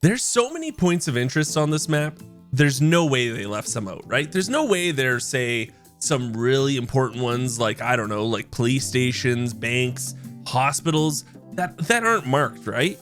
There's so many points of interest on this map. There's no way they left some out, right? There's no way there's, say, some really important ones like, I don't know, like police stations, banks, hospitals that aren't marked, right?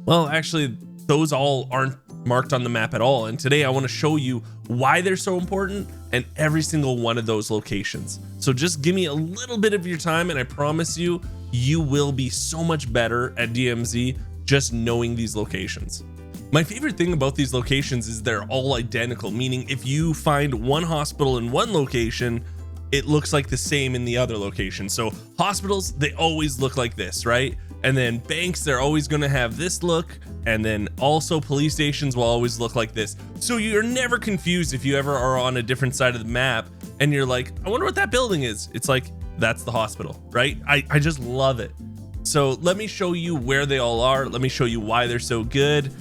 Well, actually, those all aren't marked on the map at all. And today I want to show you why they're so important and every single one of those locations. So just give me a little bit of your time and I promise you, you will be so much better at DMZ just knowing these locations. My favorite thing about these locations is they're all identical, meaning if you find one hospital in one location, it looks like the same in the other location. So hospitals, they always look like this, right? And then banks, they're always going to have this look. And then also police stations will always look like this. So you're never confused if you ever are on a different side of the map and you're like, I wonder what that building is. It's like, that's the hospital, right? I just love it. So let me show you where they all are. Let me show you why they're so good.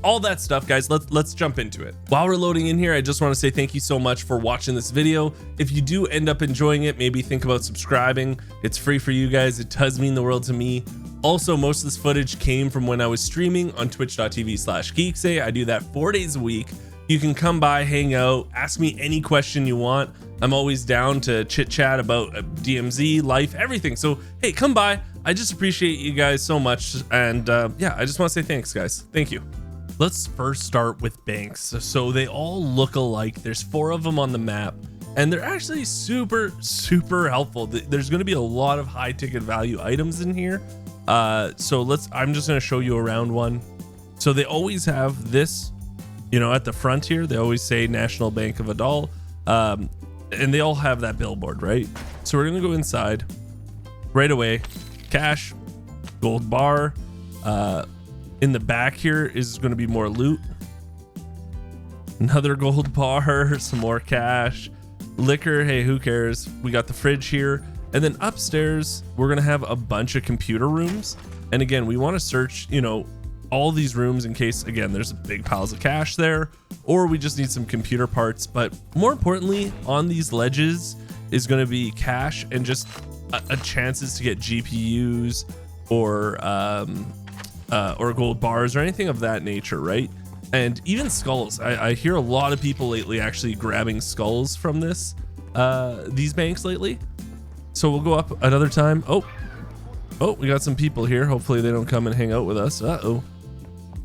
All that stuff, guys. Let's jump into it. While we're loading in here, I just want to say thank you so much for watching this video. If you do end up enjoying it, maybe think about subscribing. It's free for you guys. It does mean the world to me. Also, most of this footage came from when I was streaming on twitch.tv/Geekseh. I do that 4 days a week. You can come by, hang out, ask me any question you want. I'm always down to chit chat about DMZ, life, everything. So, hey, come by. I just appreciate you guys so much. And yeah, I just want to say thanks, guys. Thank you. Let's first start with banks. So they all look alike. There's 4 of them on the map and they're actually super helpful. There's going to be a lot of high ticket value items in here. So I'm just going to show you around one. So they always have this, you know, at the front here, they always say National Bank of Adal. And they all have that billboard, right? So we're going to go inside right away. Cash, gold bar, in the back here is going to be more loot. Another gold bar, some more cash, liquor. Hey, who cares? We got the fridge here. And then upstairs, we're going to have a bunch of computer rooms. And again, we want to search, you know, all these rooms in case, again, there's big piles of cash there, or we just need some computer parts. But more importantly, on these ledges is going to be cash and just a chances to get GPUs or gold bars or anything of that nature, right? And even skulls. I hear a lot of people lately actually grabbing skulls from these banks lately. So we'll go up another time. Oh, we got some people here. Hopefully they don't come and hang out with us.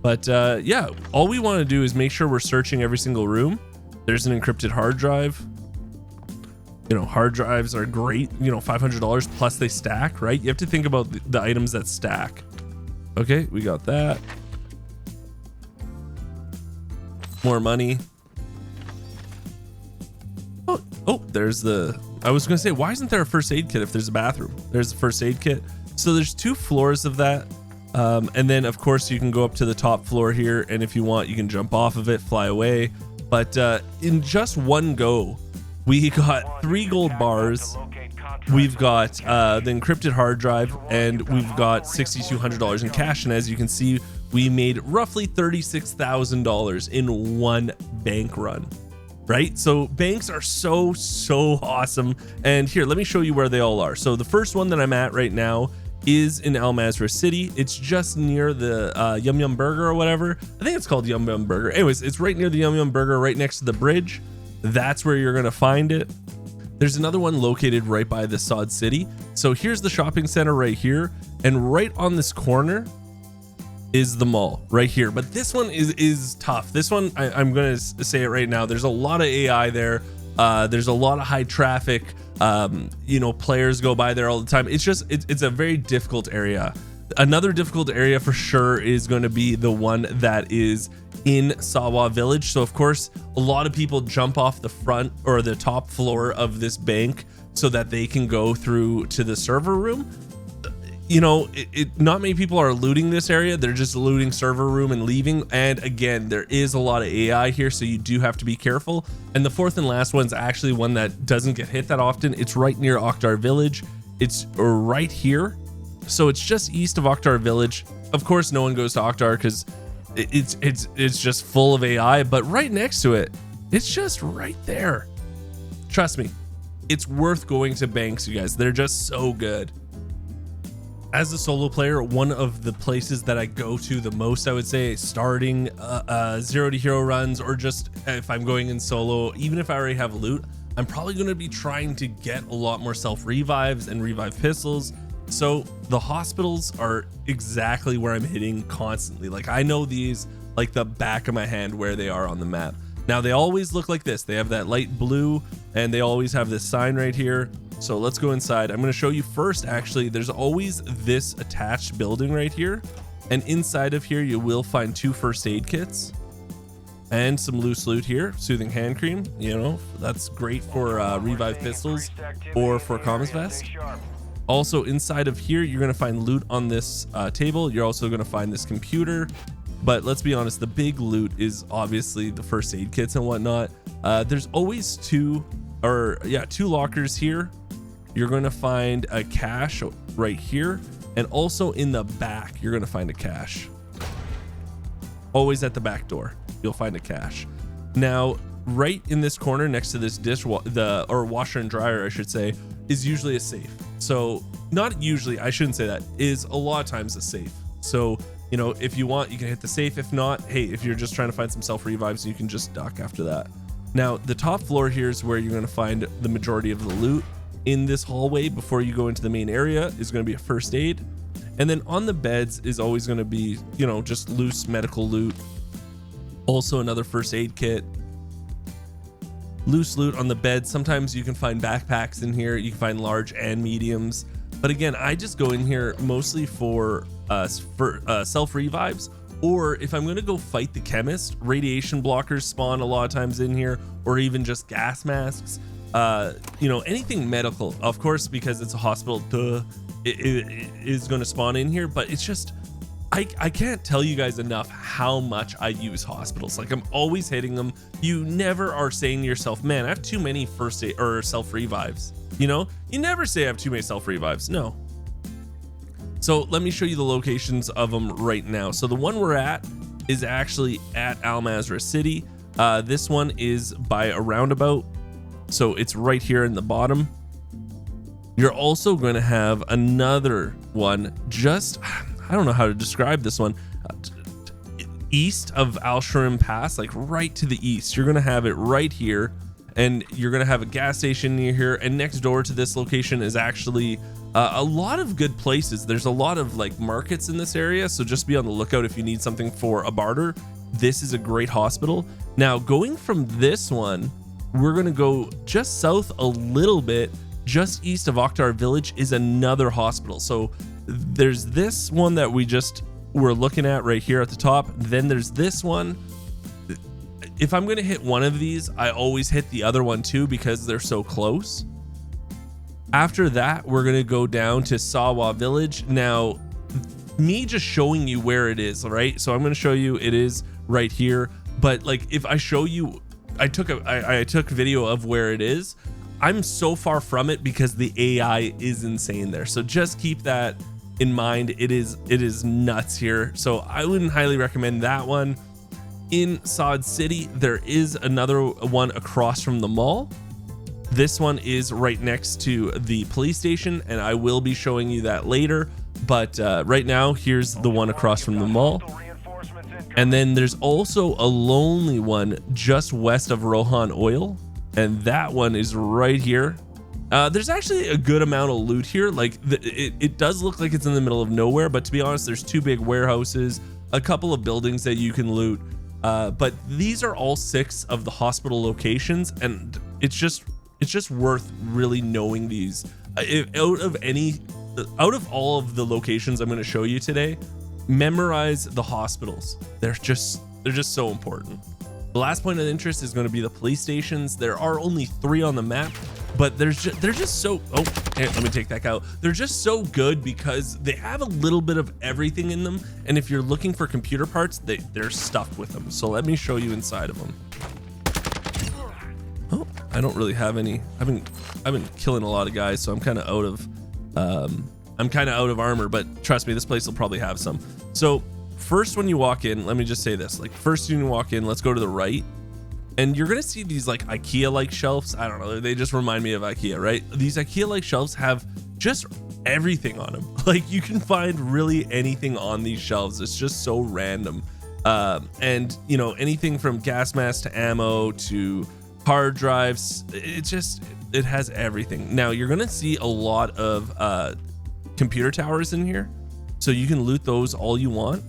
But yeah, all we want to do is make sure we're searching every single room. There's an encrypted hard drive. You know, hard drives are great, you know, $500 plus they stack, right? You have to think about the items that stack. Okay, we got that. More money. Oh, there's I was gonna say, why isn't there a first aid kit if there's a bathroom? There's a first aid kit. So there's 2 floors of that. And then of course you can go up to the top floor here. And if you want, you can jump off of it, fly away. But in just one go, we got 3 gold bars. We've got the encrypted hard drive and we've got $6,200 in cash. And as you can see, we made roughly $36,000 in one bank run, right? So banks are so awesome. And here, let me show you where they all are. So the first one that I'm at right now is in Al Mazrah City. It's just near the Yum Yum Burger or whatever. I think it's called Yum Yum Burger. Anyways, it's right near the Yum Yum Burger, right next to the bridge. That's where you're gonna find it. There's another one located right by the Sod City. So here's the shopping center right here. And right on this corner is the mall right here. But this one is tough. This one, I'm going to say it right now. There's a lot of AI there. There's a lot of high traffic. You know, players go by there all the time. It's a very difficult area. Another difficult area for sure is going to be the one that is in Sawa Village. So of course, a lot of people jump off the front or the top floor of this bank so that they can go through to the server room. You know, not many people are looting this area. They're just looting server room and leaving. And again, there is a lot of AI here, so you do have to be careful. And the fourth and last one's actually one that doesn't get hit that often. It's right near Oktar Village. It's right here. So it's just east of Oktar Village. Of course, no one goes to Oktar because it's just full of AI, but right next to it, it's just right there. Trust me, it's worth going to banks, you guys. They're just so good. As a solo player, one of the places that I go to the most, I would say, starting 0 to hero runs, or just if I'm going in solo, even if I already have loot, I'm probably going to be trying to get a lot more self revives and revive pistols. So the hospitals are exactly where I'm hitting constantly. Like, I know these like the back of my hand where they are on the map. Now they always look like this. They have that light blue and they always have this sign right here. So let's go inside. I'm going to show you first. Actually, there's always this attached building right here, and inside of here you will find 2 first aid kits and some loose loot here. Soothing hand cream, you know, that's great for revive pistols or for comms vest. Also inside of here you're going to find loot on this table. You're also going to find this computer, but let's be honest, the big loot is obviously the first aid kits and whatnot. There's always 2 lockers here. You're going to find a cache right here, and also in the back you're going to find a cache. Always at the back door you'll find a cache. Now right in this corner next to this washer and dryer, I should say, is usually a safe. So not usually, I shouldn't say that, is a lot of times a safe. So, you know, if you want, you can hit the safe. If not, hey, if you're just trying to find some self revives, you can just duck after that. Now the top floor here is where you're going to find the majority of the loot. In this hallway before you go into the main area is going to be a first aid, and then on the beds is always going to be, you know, just loose medical loot. Also another first aid kit, loose loot on the bed. Sometimes you can find backpacks in here, you can find large and mediums, but again, I just go in here mostly for self revives, or if I'm going to go fight the chemist, radiation blockers spawn a lot of times in here, or even just gas masks. You know, anything medical, of course, because it's a hospital, it is going to spawn in here. But it's just, I can't tell you guys enough how much I use hospitals. Like, I'm always hitting them. You never are saying to yourself, man, I have too many first aid or self revives. You know, you never say I have too many self revives. No. So let me show you the locations of them right now. So the one we're at is actually at Al Mazrah City. This one is by a roundabout. So it's right here in the bottom. You're also going to have another one just, I don't know how to describe this one, east of Al Shurim Pass, like right to the east. You're going to have it right here, and you're going to have a gas station near here, and next door to this location is actually a lot of good places. There's a lot of like markets in this area, so just be on the lookout if you need something for a barter. This is a great hospital. Now going from this one, we're going to go just south a little bit, just east of Akhtar Village is another hospital. So there's this one that we're looking at right here at the top. Then there's this one. If I'm going to hit one of these, I always hit the other one too, because they're so close. After that, we're going to go down to Sawa Village. Now, me just showing you where it is, right? So I'm going to show you it is right here. But like, if I show you, I took video of where it is. I'm so far from it because the AI is insane there. So just keep that in mind. It is nuts here. So I wouldn't highly recommend that one. In Saad City, there is another one across from the mall. This one is right next to the police station, and I will be showing you that later. But right now, here's the one across from the mall. And then there's also a lonely one just west of Rohan Oil, and that one is right here. There's actually a good amount of loot here. Like it does look like it's in the middle of nowhere, but to be honest, there's 2 big warehouses, a couple of buildings that you can loot. But these are all 6 of the hospital locations, and it's just worth really knowing these. Out of all of the locations I'm going to show you today, memorize the hospitals. They're just so important. The last point of interest is going to be the police stations. There are only 3 on the map, but they're just so, here, let me take that out. They're just so good because they have a little bit of everything in them, and if you're looking for computer parts, they're stuffed with them. So let me show you inside of them. Oh, I don't really have any. I've been killing a lot of guys, so I'm kind of out of armor, but trust me, this place will probably have some. So first, when you walk in, let me just say this, like, first when you walk in, let's go to the right, and you're gonna see these like IKEA like shelves. I don't know, they just remind me of IKEA, right? These IKEA like shelves have just everything on them. Like you can find really anything on these shelves. It's just so random. And you know, anything from gas masks to ammo to hard drives, it has everything. Now you're gonna see a lot of computer towers in here, so you can loot those all you want.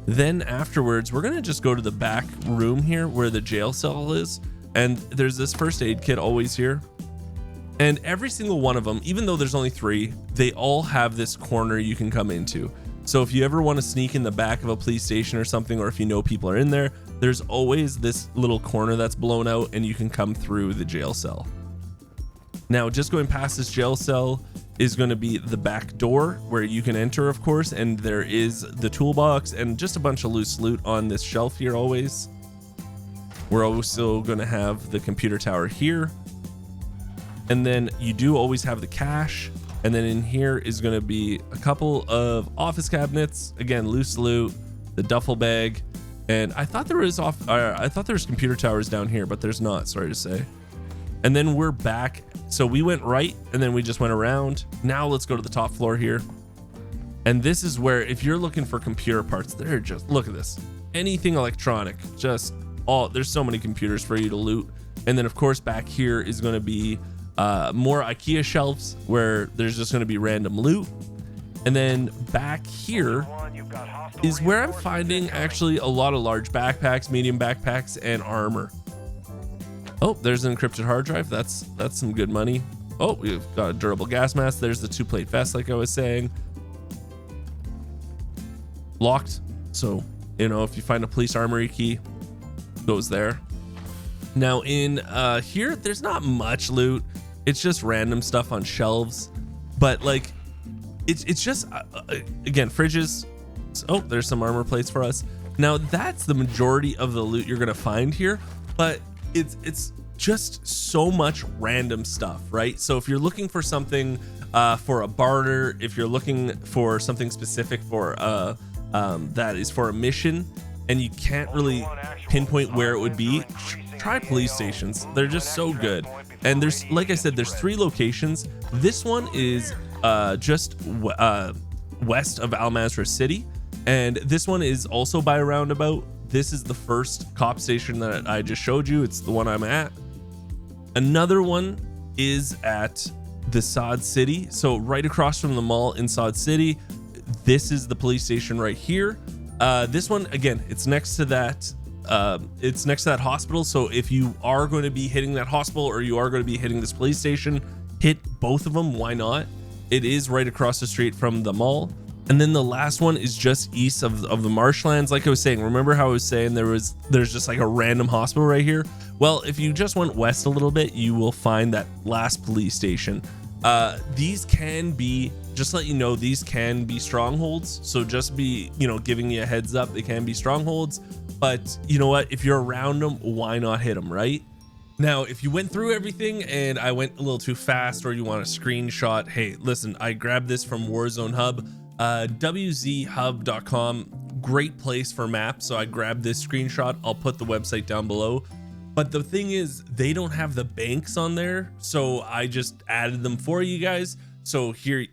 Then afterwards, we're gonna just go to the back room here where the jail cell is, and there's this first aid kit always here. And every single one of them, even though there's only 3, they all have this corner you can come into. So if you ever want to sneak in the back of a police station or something, or if you know people are in there, there's always this little corner that's blown out and you can come through the jail cell. Now, just going past this jail cell is going to be the back door where you can enter, of course, and there is the toolbox and just a bunch of loose loot on this shelf here always. We're also going to have the computer tower here. And then you do always have the cash. And then in here is going to be a couple of office cabinets, again, loose loot, the duffel bag. And I thought there was computer towers down here, but there's not, sorry to say. And then we're back. So we went right and then we just went around. Now let's go to the top floor here. And this is where, if you're looking for computer parts, they're just, look at this, anything electronic, just all, there's so many computers for you to loot. And then of course back here is going to be more IKEA shelves where there's just going to be random loot. And then back here is where I'm finding actually a lot of large backpacks, medium backpacks, and armor. Oh, there's an encrypted hard drive. That's some good money. Oh, we've got a durable gas mask. There's the 2-plate vest, like I was saying. Locked. So, you know, if you find a police armory key, goes there. Now in here, there's not much loot. It's just random stuff on shelves, but like it's just again, fridges. Oh, there's some armor plates for us. Now that's the majority of the loot you're gonna find here, but it's just so much random stuff, right? So if you're looking for something for a barter, if you're looking for something specific for that is for a mission and you can't really pinpoint where it would be, try police stations. They're just so good. And there's, like I said, there's 3 locations. This one is just west of Al Mazrah City, and this one is also by a roundabout. This is the first cop station that I just showed you. It's the one I'm at. Another one is at the Sod City, so right across from the mall in Sod City. This is the police station right here. This one, again, it's next to that hospital. So if you are going to be hitting that hospital or you are going to be hitting this police station, hit both of them. Why not? It is right across the street from the mall. And then the last one is just east of the marshlands. Like I was saying, remember how I was saying there's just like a random hospital right here? Well, if you just went west a little bit, you will find that last police station. These can be, just let you know, these can be strongholds. So just be, you know, giving you a heads up, they can be strongholds. But you know what, if you're around them, why not hit them, right? Now, if you went through everything and I went a little too fast, or you want a screenshot, hey, listen, I grabbed this from Warzone Hub, wzhub.com, great place for maps. So I grabbed this screenshot. I'll put the website down below. But the thing is, they don't have the banks on there, so I just added them for you guys. So here's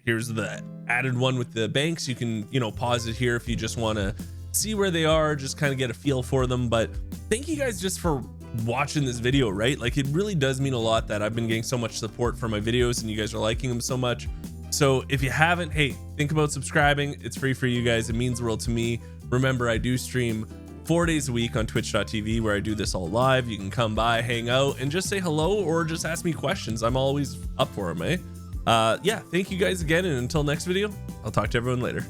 the added one with the banks. You can, you know, pause it here if you just want to see where they are, just kind of get a feel for them. But thank you guys just for watching this video, right? Like, it really does mean a lot that I've been getting so much support for my videos and you guys are liking them so much. So if you haven't, hey, think about subscribing. It's free for you guys. It means the world to me. Remember, I do stream 4 days a week on twitch.tv where I do this all live. You can come by, hang out, and just say hello or just ask me questions. I'm always up for them, eh? Yeah, thank you guys again, and until next video, I'll talk to everyone later.